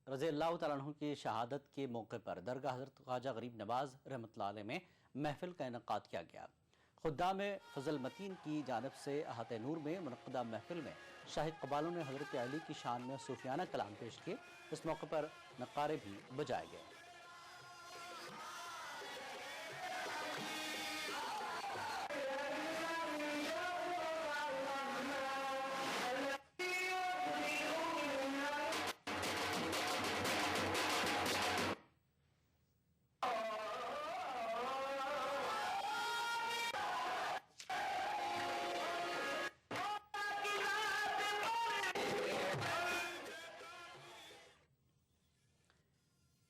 रज़ियल्लाहु तआला अन्हु की शहादत के मौके पर दरगाह हज़रत ख्वाजा गरीब नवाज रहमतुल्लाह अलैह में महफिल का इनेकाद किया गया। खुद्दाम फजल मतीन की जानिब से अहाते नूर में मुनक़्क़दा महफिल में शाही क़बालों ने हज़रत अली की शान में सूफियाना कलाम पेश किए। इस मौके पर नक़ारे भी बजाए गए।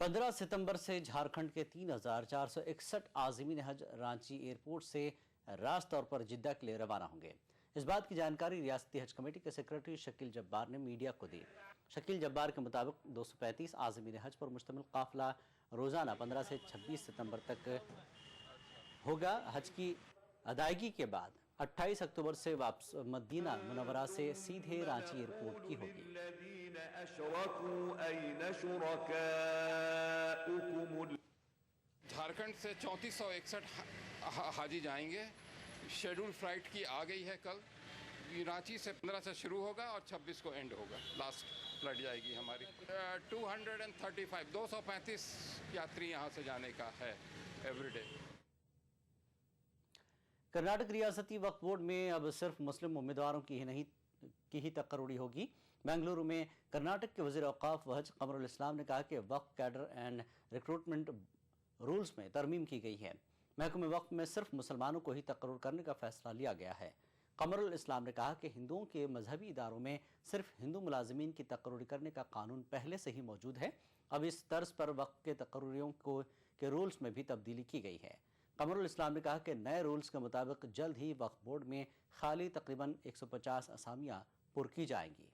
पंद्रह सितंबर से झारखंड के 3461 आज़मीन हज रांची एयरपोर्ट से रास्त तौर पर जिद्दा के लिए रवाना होंगे। इस बात की जानकारी रियासती हज कमेटी के सेक्रेटरी शकील जब्बार ने मीडिया को दी। शकील जब्बार के मुताबिक 235 आज़मीन हज पर मुश्तमिल काफिला रोजाना 15 से 26 सितंबर तक होगा। हज की अदायगी के बाद 28 अक्टूबर से वापस मदीना मुनव्वरा से सीधे रांची एयरपोर्ट की होगी। झारखंड से 3461 हाजी जाएंगे। शेड्यूल फ्लाइट की आ गई है कल। रांची से 15 से शुरू होगा और 26 को एंड होगा। लास्ट फ्लाइट जाएगी हमारी। 235 यात्री यहाँ से जाने का है एवरीडे। कर्नाटक रियासती वक्फ बोर्ड में अब सिर्फ मुस्लिम उम्मीदवारों की ही तकर्रुरी होगी। बेंगलुरु में कर्नाटक के वज़ीर औक़ाफ़ व हज क़मरुल इस्लाम ने कहा कि वक्फ कैडर एंड रिक्रूटमेंट रूल्स में तरमीम की गई है। महकमे वक्फ में सिर्फ मुसलमानों को ही तकर्रुर करने का फैसला लिया गया है। क़मरुल इस्लाम ने कहा कि हिंदुओं के मजहबी इदारों में सिर्फ हिंदू मुलाजिमीन की तकर्रुरी करने का कानून पहले से ही मौजूद है। अब इस तर्ज पर वक्फ के तकर्रुरियों के रूल्स में भी तब्दीली की गई है। क़मरुल इस्लाम ने कहा कि नए रूल्स के मुताबिक जल्द ही वक्फ बोर्ड में खाली तकरीबन 150 असामियां पुर की जाएंगी।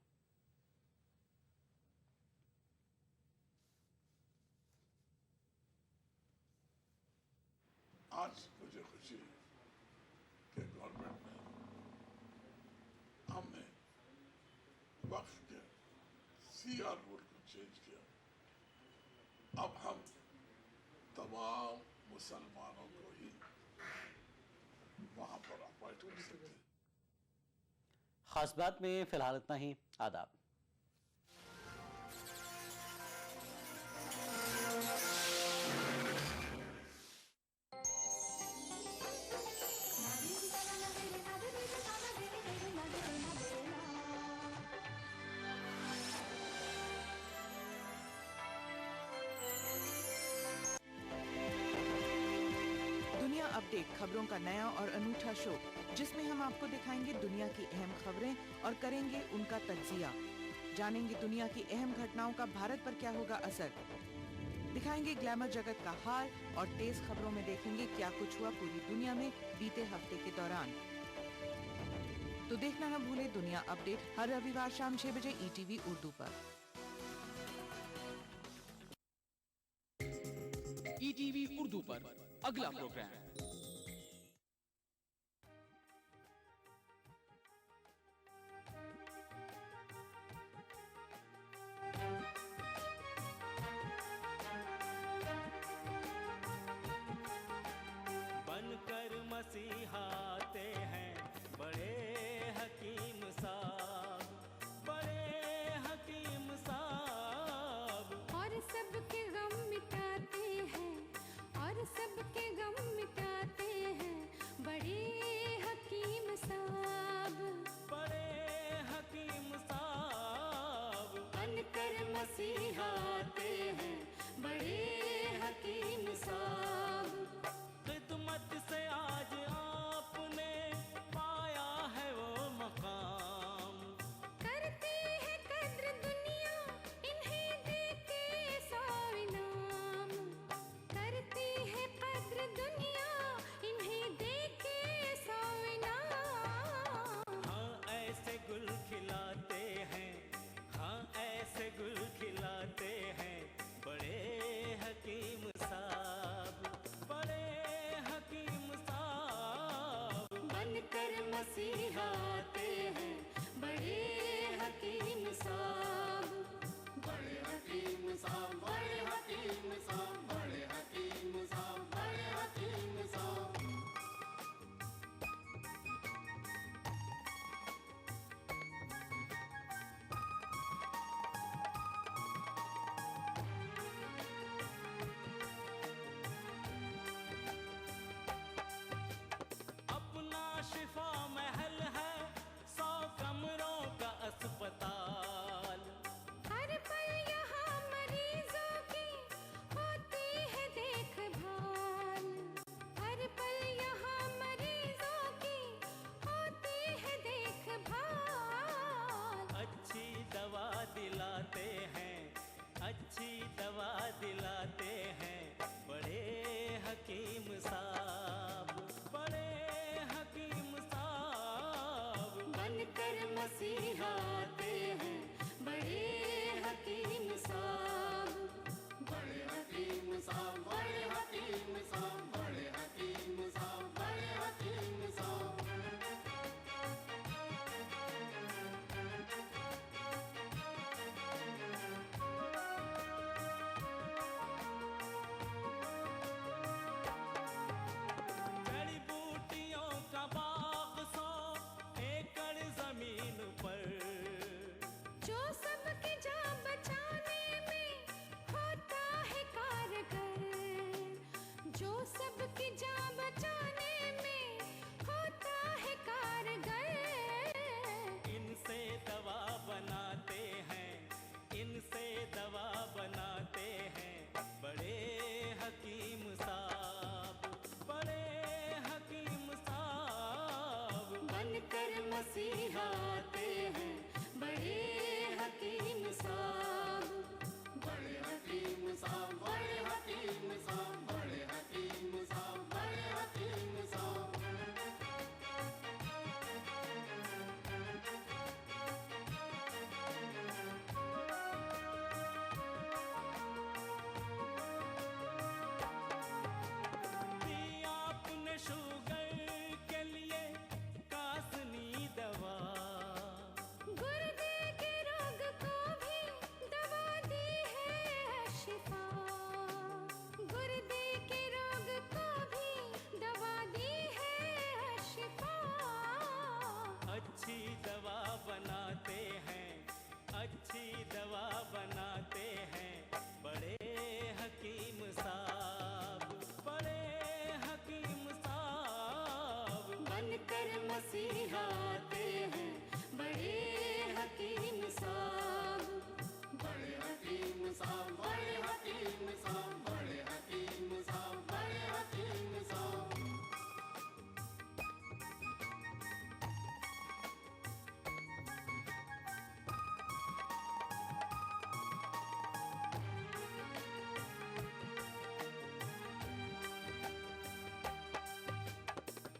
आज मुझे खुशी है कि गवर्नमेंट ने हमने वक्फ के सीआर रूल को चेंज किया। अब हम तमाम मुसलमानों को ही वहां पर अपॉइंट कर सकते हैं। खास बात में फिलहाल इतना ही। आदाब। अपडेट खबरों का नया और अनूठा शो, जिसमें हम आपको दिखाएंगे दुनिया की अहम खबरें और करेंगे उनका तज्जिया। जानेंगे दुनिया की अहम घटनाओं का भारत पर क्या होगा असर। दिखाएंगे ग्लैमर जगत का हाल और तेज खबरों में देखेंगे क्या कुछ हुआ पूरी दुनिया में बीते हफ्ते के दौरान। तो देखना न भूले दुनिया अपडेट हर रविवार शाम 6 बजे ETV उर्दू पर। ETV उर्दू पर अगला प्रोग्राम। बनकर मसीहाते हैं बड़े हकीम साहब, बड़े हकीम साहब। और सबके गम मिटाते हैं, और सबके गम मिटाते हैं बड़े हकीम साहब, बड़े हकीम साहब। बनकर मसीहाते हैं बड़े हकीम साहब। खिदमत से आज आपने पाया है वो मकाम। करती है कद्र दुनिया इन्हें देके 100 इनाम। करती है कद्र दुनिया इन्हें देके 100 इनाम। हाँ ऐसे गुल खिलाते हैं, हाँ ऐसे गुल खिलाते हैं बड़े हकीम साहब, बड़े हकीम साहब। बनकर मसीहाते हैं बड़े हकीम साहब, बड़े हकीम अच्छी दवा दिलाते हैं बड़े हकीम साहब, बड़े हकीम साहब। बनकर मसीहा आते हैं बड़े हकीम साहब, बड़े हकीम साहब, बड़े हकीम साहब, बड़े हकीम साहब, बड़े हकीम साहब। जड़ी बूटियों का बाग 100 एकड़ जमीन पर, जो सबकी जान बचाने में होता है कारगर, जो सबकी जान बचाने में होता है कारगर। इनसे दवा बनाते हैं, इनसे दवा बनाते हैं बड़े हकीम साहब, बड़े हकीम साहब। बनकर मसीहा आते हैं बड़े हकीम साहब, बड़े हकीम साहब, बड़े हकीम साहब, बड़े हकीम साहब, बड़े हकीम साहब। दिया आपने शुगर के लिए कासनी दवा, गुर्दे के रोग को भी दवा दी है शिफा, गुर्दे के रोग को भी दवा दी है शिफा। अच्छी दवा बनाते हैं, अच्छी दवा बनाते हैं बड़े हकीम साहब, बड़े हकीम साहब। बनकर मसीहा आते हैं बड़े हकीम साहब, बड़े हकीम साहब, बड़े हकीम साहब, बड़े हकीम साहब, बड़े हकीम साहब।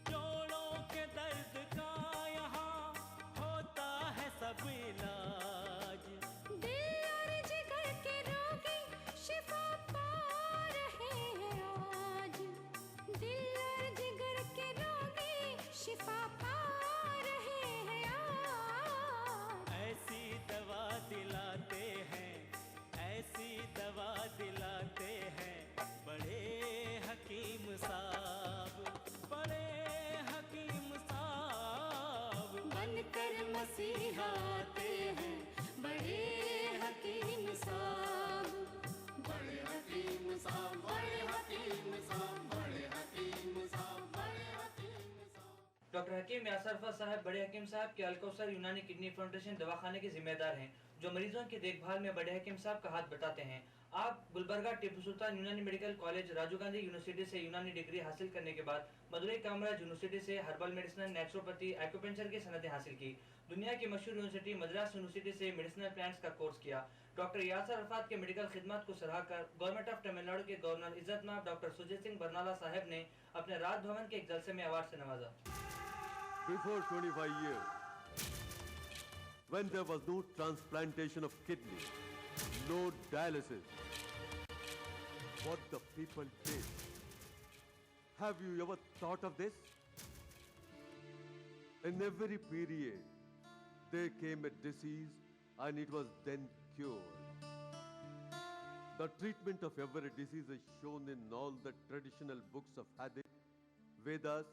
जोड़ों के दर्द का यहाँ होता है सब इलाज, दिल और जिगर के रोगी शिफा पा रहे हैं आज, दिल और जिगर के रोगी शिफा पा रहे हैं आज। ऐसी दवा दिलाते हैं, ऐसी दवा दिलाते हैं बड़े हकीम साहब, बड़े हकीम साहब। बनकर मसीहा आते हैं बड़े हकीम साहब, बड़े हकीम साहब, बड़े हकीम साहब, बड़े हकीम साहब, बड़े हकीम साहब। डॉक्टर हकीम यासरफा साहब बड़े हकीम साहब के अलकौसर यूनानी किडनी फाउंडेशन दवाखाने के जिम्मेदार हैं, जो मरीजों की देखभाल में बड़े हकीम साहब का हाथ बटाते हैं। आप Gulbarga Tipu Sultan Unani Medical College, Rajiv Gandhi University से यूनानी डिग्री हासिल करने के बाद मदुरई कामराज यूनिवर्सिटी से हर्बल मेडिसिन, नेचुरोपैथी, एक्यूपंक्चर की सनतें हासिल की। दुनिया की मशहूर यूनिवर्सिटी मद्रास यूनिवर्सिटी से मेडिसिनल प्लांट्स का कोर्स किया। डॉक्टर यासर अरफात के मेडिकल खिदमत को सराहकर गवर्नमेंट ऑफ तमिलनाडु के गवर्नर इज्जतमाब डॉक्टर सुजीत सिंह बरनाला साहब ने अपने राजभवन के एक जलसे में अवार्ड से नवाजा। Before 25 years, when there was no transplantation of kidney, no dialysis, what the people did. Have you ever thought of this? In every period, there came a disease and it was then cured. The treatment of every disease is shown in all the traditional books of Hadith, Vedas,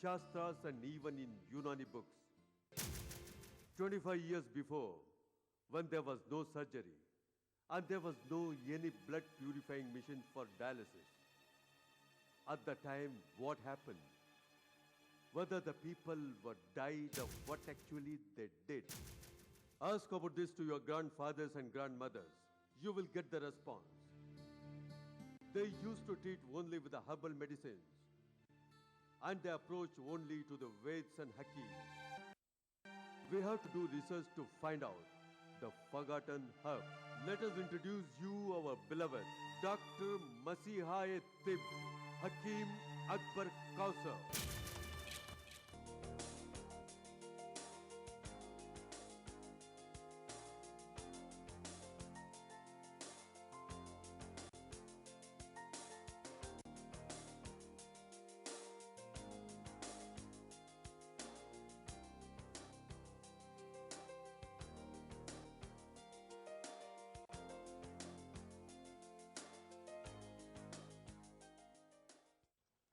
Shastras and even in Unani books. 25 years before, when there was no surgery and there was no any blood purifying machine for dialysis, at the time what happened? Whether the people were died or what actually they did. Ask about this to your grandfathers and grandmothers. You will get the response. They used to treat only with the herbal medicines, and they approach only to the Veds and Hakims. We have to do research to find out the forgotten herb let us introduce you our beloved Dr. Masiha-e-Tib, Hakim Akbar Kausar.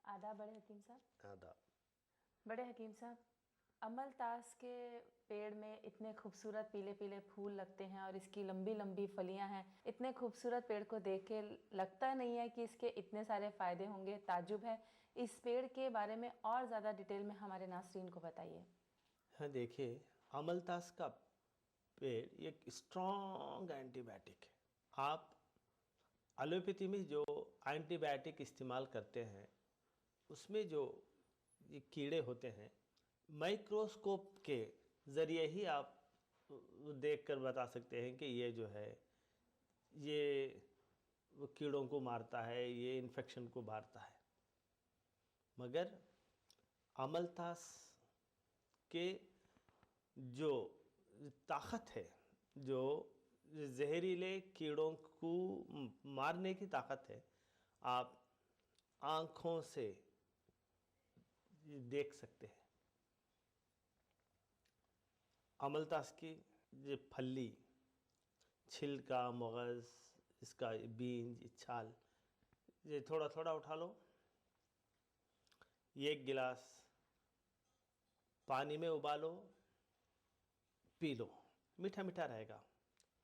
आदाब बड़े हकीम साहब। आदाब। बड़े हकीम साहब, अमलतास के पेड़ में इतने खूबसूरत पीले पीले फूल लगते हैं और इसकी लंबी लंबी फलियां हैं। इतने खूबसूरत पेड़ को देख के लगता नहीं है कि इसके इतने सारे फ़ायदे होंगे। ताज्जुब है। इस पेड़ के बारे में और ज़्यादा डिटेल में हमारे नाज़रीन को बताइए। हाँ, देखिए, अमलतास का पेड़ एक स्ट्रॉन्ग एंटीबायोटिक है। आप एलोपैथी में जो एंटीबायोटिक इस्तेमाल करते हैं उसमें जो ये कीड़े होते हैं, माइक्रोस्कोप के ज़रिए ही आप देखकर बता सकते हैं कि ये जो है ये वो कीड़ों को मारता है, ये इन्फेक्शन को मारता है। मगर अमलतास के जो ताकत है, जो जहरीले कीड़ों को मारने की ताकत है, आप आँखों से देख सकते हैं। अमलतास की ये फली, छिलका, मगज़, इसका बीज, छाल, ये थोड़ा थोड़ा उठा लो। एक गिलास पानी में उबालो, पी लो। मीठा मीठा रहेगा,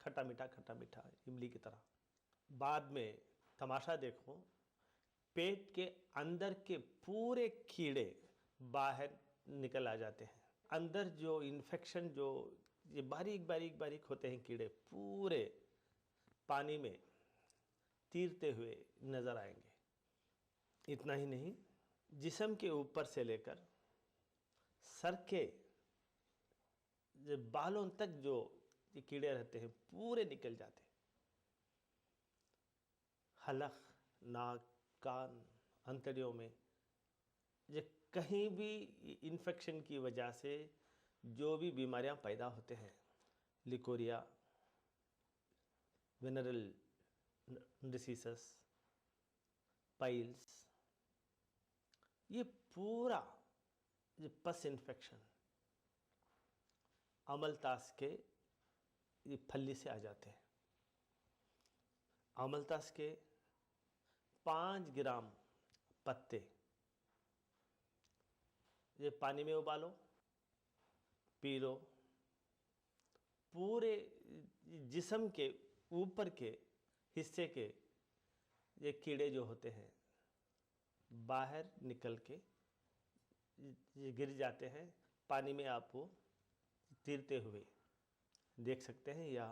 खट्टा मीठा इमली की तरह। बाद में तमाशा देखो, पेट के अंदर के पूरे कीड़े बाहर निकल आ जाते हैं। अंदर जो इन्फेक्शन, जो ये बारीक बारीक बारीक होते हैं कीड़े, पूरे पानी में तीरते हुए नज़र आएंगे। इतना ही नहीं, जिस्म के ऊपर से लेकर सर के बालों तक जो ये कीड़े रहते हैं पूरे निकल जाते हैं। हलक, नाक, कान, अंतड़ियों में ये कहीं भी इन्फेक्शन की वजह से जो भी बीमारियां पैदा होते हैं, लिकोरिया, वेनरल डिसीज़, पाइल्स, ये पूरा ये पस इन्फेक्शन अमलतास के ये फली से आ जाते हैं। अमलतास के 5 ग्राम पत्ते ये पानी में उबालो, पी लो। पूरे जिस्म के ऊपर के हिस्से के ये कीड़े जो होते हैं बाहर निकल के ये गिर जाते हैं। पानी में आप वो तीरते हुए देख सकते हैं या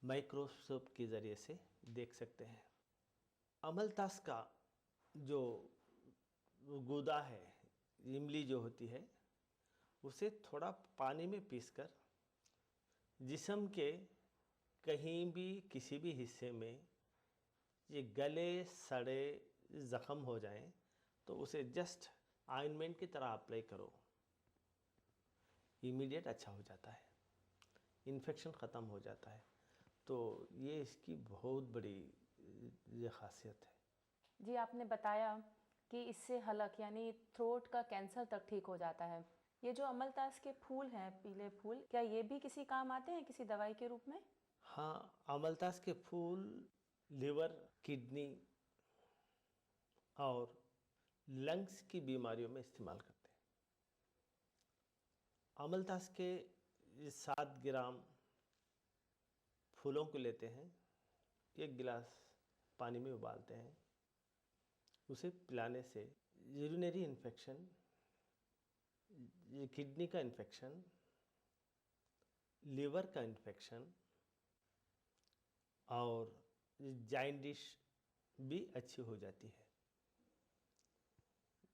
माइक्रोस्कोप के ज़रिए से देख सकते हैं। अमलतास का जो गूदा है, इमली जो होती है, उसे थोड़ा पानी में पीसकर जिस्म के कहीं भी किसी भी हिस्से में ये गले सड़े ज़ख़म हो जाएं तो उसे जस्ट ऑइंटमेंट की तरह अप्लाई करो, इमीडिएट अच्छा हो जाता है, इन्फेक्शन ख़त्म हो जाता है। तो ये इसकी बहुत बड़ी ये ख़ासियत है। जी, आपने बताया कि इससे हलक यानी थ्रोट का कैंसर तक ठीक हो जाता है। ये जो अमलतास के फूल हैं, पीले फूल, क्या ये भी किसी काम आते हैं, किसी दवाई के रूप में? हाँ, अमलतास के फूल लिवर, किडनी और लंग्स की बीमारियों में इस्तेमाल करते हैं। अमलतास के 7 ग्राम फूलों को लेते हैं, 1 गिलास पानी में उबालते हैं, उसे पिलाने से यूरिनरी इन्फेक्शन, ये किडनी का इन्फेक्शन, लीवर का इन्फेक्शन और जॉइंटिस भी अच्छी हो जाती है।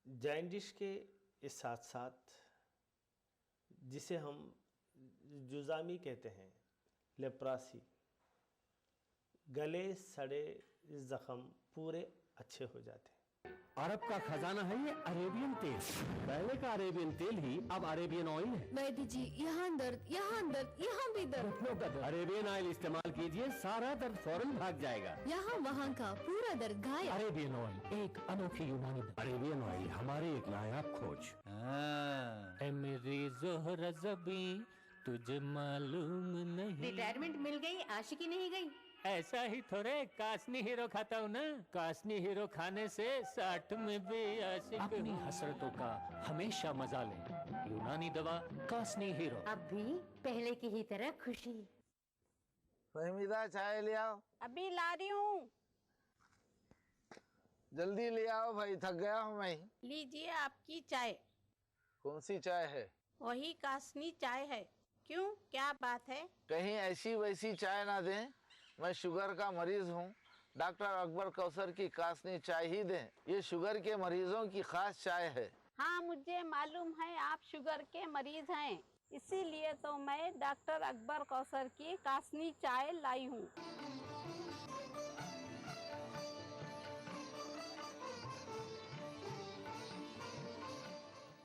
जॉइंटिस के साथ साथ जिसे हम जुज़ामी कहते हैं, लेप्रासी, गले सड़े जख्म पूरे अच्छे हो जाते हैं। अरब का खजाना है ये अरेबियन तेल। पहले का अरेबियन तेल ही अब अरेबियन ऑयल है। वैद्य जी, यहाँ दर्द, यहाँ दर्द, यहाँ भी दर्द। घुटनों का दर्द। अरेबियन ऑयल इस्तेमाल कीजिए, सारा दर्द फौरन भाग जाएगा। यहाँ वहाँ का पूरा दर्द गायब। अरेबियन ऑयल एक अनोखी यूनानी दवा। अरेबियन ऑयल हमारी एक नायाब खोज। ऐ मेरी ज़ोहरा ज़बी तुझे मालूम नहीं। रिटायरमेंट मिल गई, आशिकी नहीं गई। ऐसा ही थोड़े कासनी हीरो खाता हूँ ना। कासनी हीरो खाने से 60 में भी आशिक। अपनी हसरतों का हमेशा मजा लें। यूनानी दवा कासनी हीरो। अब भी पहले की ही तरह खुशी। फहमीदा चाय ले आओ। अभी ला रही हूँ। जल्दी ले आओ भाई, थक गया हूँ मैं। लीजिए आपकी चाय। कौन सी चाय है? वही कासनी चाय है। क्यों, क्या बात है? कहीं ऐसी वैसी चाय ना दें। मैं शुगर का मरीज हूँ। डॉक्टर अकबर कौसर की कासनी चाय ही दें। ये शुगर के मरीजों की खास चाय है। हाँ, मुझे मालूम है आप शुगर के मरीज हैं, इसीलिए तो मैं डॉक्टर अकबर कौसर की कासनी चाय लाई हूँ।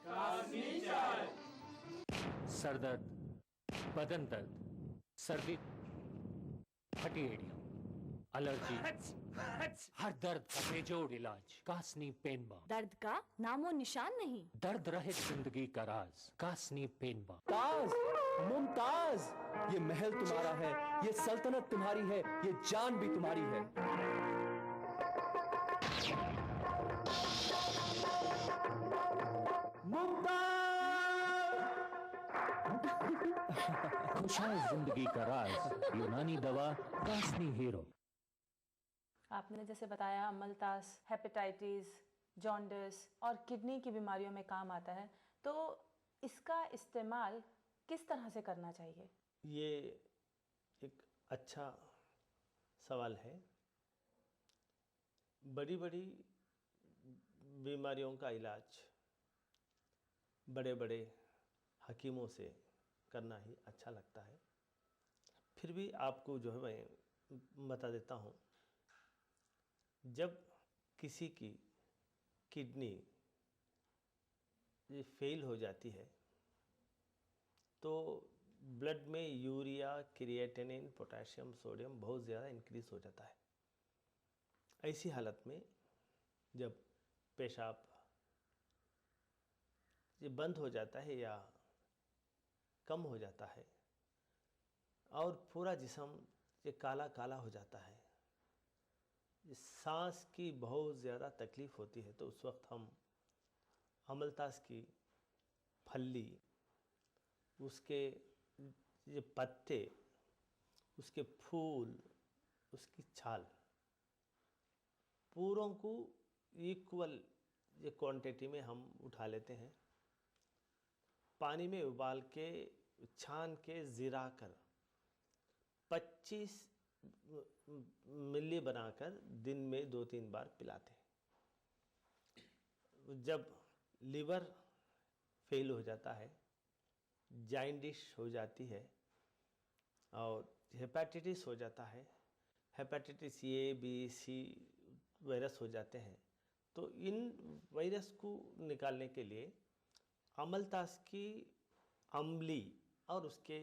कासनी चाय। सर दर्द, बदन दर्द, सर्दी, फटी एड़ियां, एलर्जी, हर दर्द का बेजोड़ इलाज कासनी पेन बाम। दर्द का नामो निशान नहीं। दर्द रहित जिंदगी का राज कासनी पेन बाम। ताज, मुमताज, ये महल तुम्हारा है, ये सल्तनत तुम्हारी है, ये जान भी तुम्हारी है। खुशहाल जिंदगी का राज यूनानी दवा कासनी हीरो। आपने जैसे बताया अमलतास हेपेटाइटिस, जॉन्डिस और किडनी की बीमारियों में काम आता है, तो इसका इस्तेमाल किस तरह से करना चाहिए? ये एक अच्छा सवाल है। बड़ी बड़ी बीमारियों का इलाज बड़े बड़े हकीमों से करना ही अच्छा लगता है। फिर भी आपको जो है मैं बता देता हूँ, जब किसी की किडनी ये फेल हो जाती है तो ब्लड में यूरिया, क्रिएटिनिन, पोटेशियम, सोडियम बहुत ज़्यादा इंक्रीज हो जाता है। ऐसी हालत में जब पेशाब ये बंद हो जाता है या कम हो जाता है और पूरा जिस्म ये काला काला हो जाता है, सांस की बहुत ज़्यादा तकलीफ़ होती है, तो उस वक्त हम अमलतास की फल्ली, उसके ये पत्ते, उसके फूल, उसकी छाल पूरों को इक्वल ये क्वांटिटी में हम उठा लेते हैं। पानी में उबाल के छान के ज़िरा कर 25 मिली बनाकर दिन में 2-3 बार पिलाते हैं। जब लीवर फेल हो जाता है, जाइंडिस हो जाती है और हेपेटाइटिस हो जाता है, hepatitis A, B, C virus हो जाते हैं, तो इन वायरस को निकालने के लिए अमलतास की अम्ली और उसके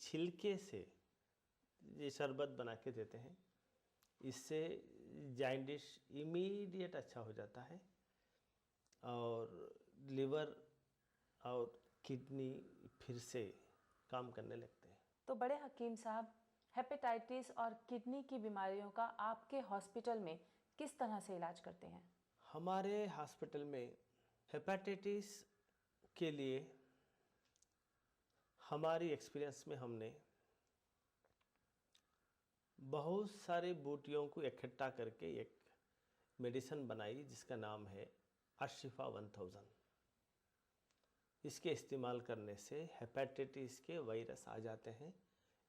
छिलके से ये शरबत बना के देते हैं। इससे जाइंडिस इमीडिएट अच्छा हो जाता है और लिवर और किडनी फिर से काम करने लगते हैं। तो बड़े हकीम साहब, हेपेटाइटिस और किडनी की बीमारियों का आपके हॉस्पिटल में किस तरह से इलाज करते हैं? हमारे हॉस्पिटल में हेपेटाइटिस के लिए हमारी एक्सपीरियंस में हमने बहुत सारे बूटियों को इकट्ठा करके एक मेडिसिन बनाई जिसका नाम है अशिफा 1000। इसके इस्तेमाल करने से हेपेटाइटिस के वायरस आ जाते हैं।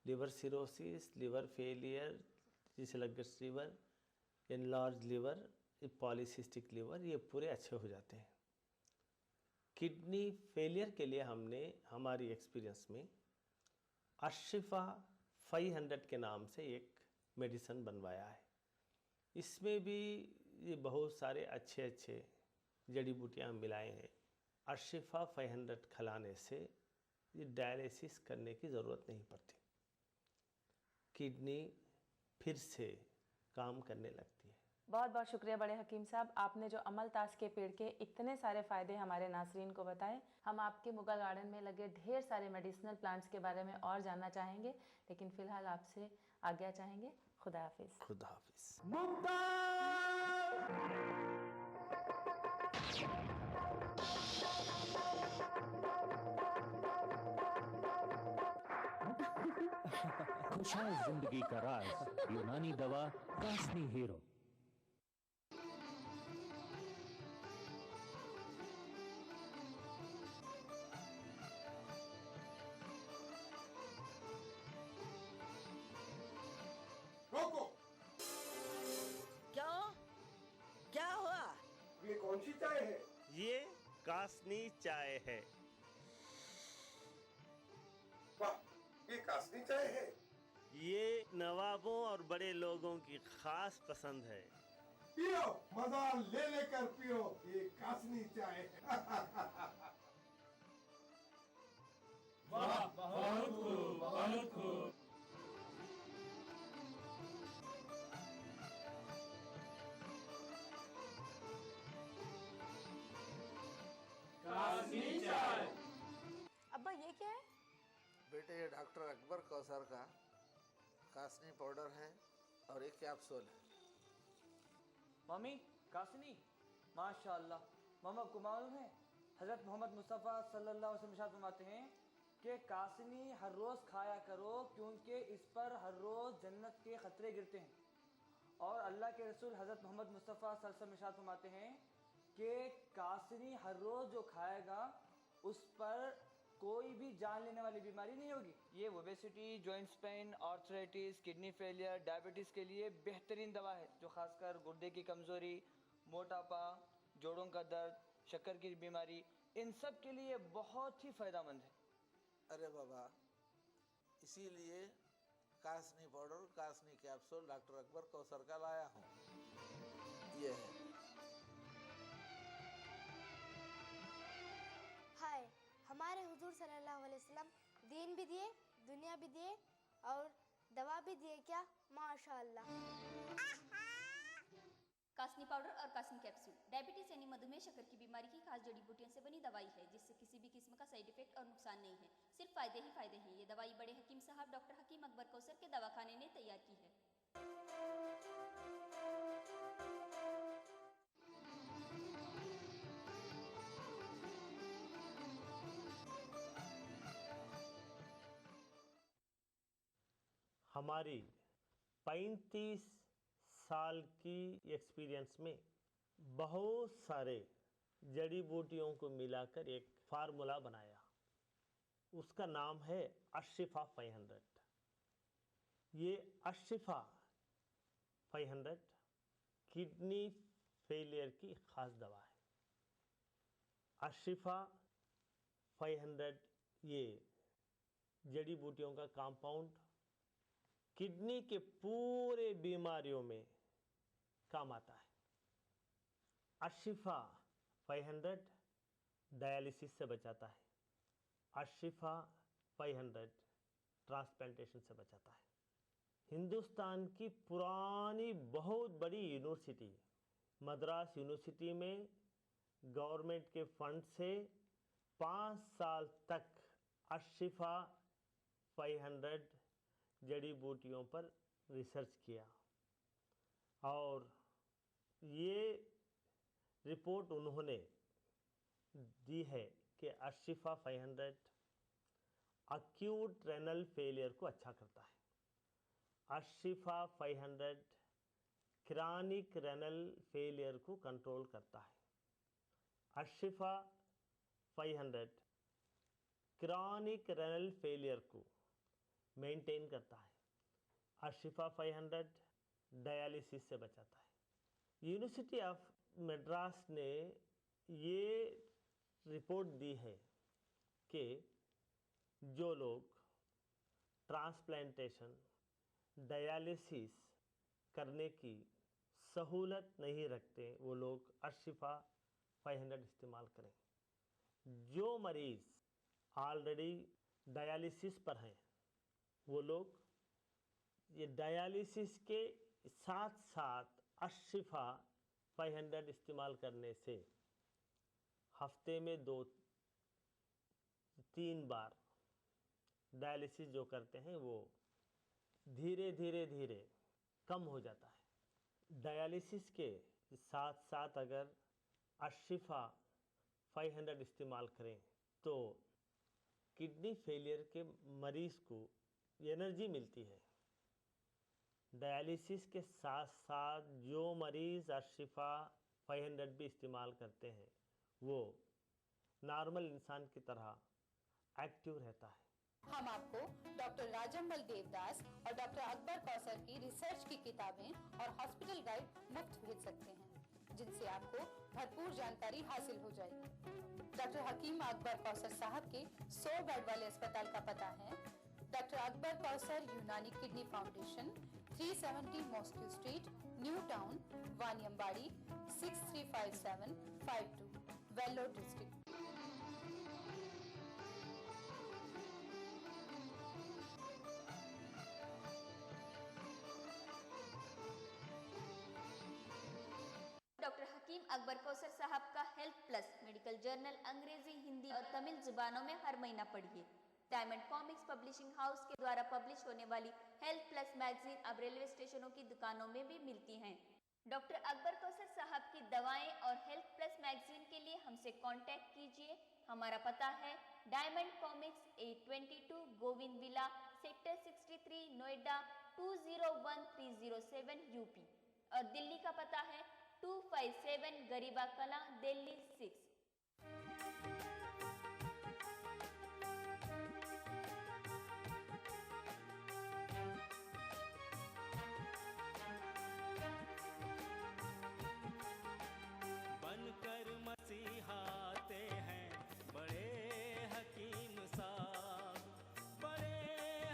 लिवर सिरोसिस, लिवर फेलियर, जिसलगस liver, enlarge liver, polycystic liver, ये पूरे अच्छे हो जाते हैं। किडनी फेलियर के लिए हमने हमारी एक्सपीरियंस में अशिफा 500 के नाम से एक मेडिसन बनवाया है। इसमें भी ये बहुत सारे अच्छे अच्छे जड़ी बूटियाँ मिलाए हैं। अशिफा 500 खिलाने से ये डायलिसिस करने की ज़रूरत नहीं पड़ती, किडनी फिर से काम करने लगती है। बहुत बहुत शुक्रिया बड़े हकीम साहब, आपने जो अमलतास के पेड़ के इतने सारे फ़ायदे हमारे नाज़रीन को बताए। हम आपके मुगल गार्डन में लगे ढेर सारे मेडिसिनल प्लांट्स के बारे में और जानना चाहेंगे, लेकिन फ़िलहाल आपसे आज्ञा चाहेंगे। खुदा हाफिज़। खुदा हाफिज़। खुशहाल जिंदगी का राज, यूनानी दवा कास्नी हीरो। रोको। क्या क्या हुआ? ये कौन सी चाय है? ये कासनी चाय है। वाह, ये कासनी चाय है। ये नवाबों और बड़े लोगों की खास पसंद है। पियो, मजा ले लेकर पियो, ये कासनी चाय है। वाह, बहुत खूब, बहुत खूब। कासनी चाय। अब्बा ये क्या है? बेटे ये डॉक्टर अकबर कौसर का कासनी पाउडर है और एक कैप्सूल है। मम्मी कासनी, माशाल्लाह। मम्मा आपको मालूम है हज़रत मोहम्मद मुस्तफ़ा सल्लल्लाहु अलैहि वसल्लम फरमाते हैं कि कासनी हर रोज़ खाया करो, क्योंकि इस पर हर रोज़ जन्नत के खतरे गिरते हैं। और अल्लाह के रसूल हज़रत मोहम्मद मुस्तफ़ा सल्लल्लाहु अलैहि वसल्लम फरमाते हैं कि कासनी हर रोज़ जो खाएगा उस पर कोई भी जान लेने वाली बीमारी नहीं होगी। ये obesity, joints pain, arthritis, kidney failure, diabetes के लिए बेहतरीन दवा है, जो खासकर गुर्दे की कमज़ोरी, मोटापा, जोड़ों का दर्द, शक्कर की बीमारी, इन सब के लिए बहुत ही फ़ायदेमंद है। अरे बाबा, इसीलिए कासनी पाउडर, कासनी कैप्सूल डॉक्टर अकबर कौसर का लाया हूँ। ये है। हाय, हमारे हुजूर सल्लल्लाहु अलैहि वसल्लम दीन भी दिए, दुनिया भी दिए और दवा भी दिए क्या? माशाअल्लाह। कासनी पाउडर और कासनी कैप्सूल डायबिटीज यानी मधुमेह, शक्कर की बीमारी की खास जड़ी बूटियों से बनी दवाई है, जिससे किसी भी किस्म का साइड इफेक्ट और नुकसान नहीं है, सिर्फ फायदे ही फायदे हैं। ये दवाई बड़े हकीम साहब डॉक्टर हकीम अकबर कौसर के दवाखाने ने तैयार की है। हमारी 35 साल की एक्सपीरियंस में बहुत सारे जड़ी बूटियों को मिलाकर एक फार्मूला बनाया। उसका नाम है अशिफा 500। ये अशिफा 500 किडनी फेलियर की खास दवा है। अशिफा 500 ये जड़ी बूटियों का कंपाउंड किडनी के पूरे बीमारियों में काम आता है। अशिफा 500 डायलिसिस से बचाता है। अशिफा 500 ट्रांसप्लांटेशन से बचाता है। हिंदुस्तान की पुरानी बहुत बड़ी यूनिवर्सिटी मद्रास यूनिवर्सिटी में गवर्नमेंट के फंड से 5 साल तक अशिफा 500 जड़ी बूटियों पर रिसर्च किया और ये रिपोर्ट उन्होंने दी है कि अशिफा 500 अक्यूट रेनल फेलियर को अच्छा करता है। अशिफा 500 क्रॉनिक रेनल फेलियर को कंट्रोल करता है। अशिफा 500 क्रॉनिक रेनल फेलियर को मेंटेन करता है। अशिफा 500 डायलिसिस से बचाता है। यूनिवर्सिटी ऑफ मद्रास ने ये रिपोर्ट दी है कि जो लोग ट्रांसप्लांटेशन, डायलिसिस करने की सहूलत नहीं रखते वो लोग अर्शिफा 500 इस्तेमाल करें। जो मरीज़ ऑलरेडी डायलिसिस पर हैं वो लोग ये डायलिसिस के साथ साथ अर्शिफा 500 इस्तेमाल करने से हफ्ते में 2-3 बार डायलिसिस जो करते हैं वो धीरे धीरे कम हो जाता है। डायलिसिस के साथ साथ अगर अर्शिफा 500 इस्तेमाल करें तो किडनी फेलियर के मरीज़ को एनर्जी मिलती है। डायलिसिस के साथ साथ जो मरीज़ अर्शिफा 500 भी इस्तेमाल करते हैं वो नॉर्मल इंसान की तरह एक्टिव रहता है। हम आपको डॉक्टर राजम्मल देवदास और डॉक्टर अकबर कौसर की रिसर्च की किताबें और हॉस्पिटल गाइड मुफ्त भेज सकते हैं, जिनसे आपको भरपूर जानकारी हासिल हो जाएगी। डॉक्टर हकीम अकबर कौसर साहब के 100 बेड वाले अस्पताल का पता है doctor Akbar Kausar Unani kidney foundation, 370 mosque street, new town, Vaniyambadi, 635752, Vellore district. Doctor Hakim Akbar Kausar Sahab का हेल्थ प्लस मेडिकल जर्नल अंग्रेजी, हिंदी और तमिल जुबानों में हर महीना पढ़िए। डायमंड कॉमिक्स पब्लिशिंग हाउस के द्वारा पब्लिश होने वाली हेल्थ प्लस मैगजीन अब रेलवे स्टेशनों की दुकानों में भी मिलती हैं। डॉक्टर अकबर कौसर साहब की दवाएं और हेल्थ प्लस मैगजीन के लिए हमसे कांटेक्ट कीजिए। हमारा पता है diamond comics, 822 Govind villa, sector 63, Noida 201307 UP, और दिल्ली का पता है 257 गरीबा कला, दिल्ली 6। बनकर मसीहाते हैं बड़े हकीम साहब, बड़े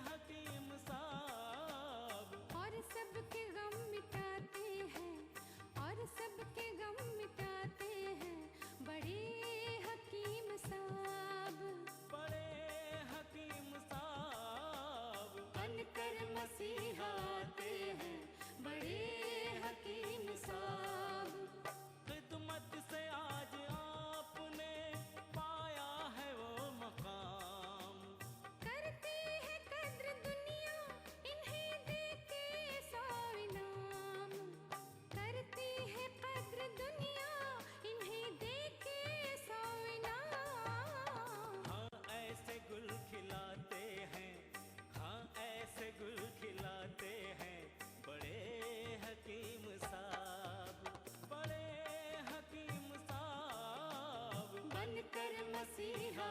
हकीम साहब। और सबके गम मिटाते हैं, और सबके गम मिटाते हैं, बड़े हकीम साहब, बड़े हकीम साहब। बनकर मसीहाते हैं बड़े हकीम साहब। खिदमत से आज आपने पाया है वो मकाम। करती है कद्र दुनिया इन्हें देके 100 इनाम, करती है कद्र दुनिया इन्हें देके 100 इनाम। हाँ ऐसे गुल खिलाते हैं, हाँ ऐसे गुल खिलाते हैं बड़े हकीम साहब, बड़े हकीम साहब। बनकर मसीहा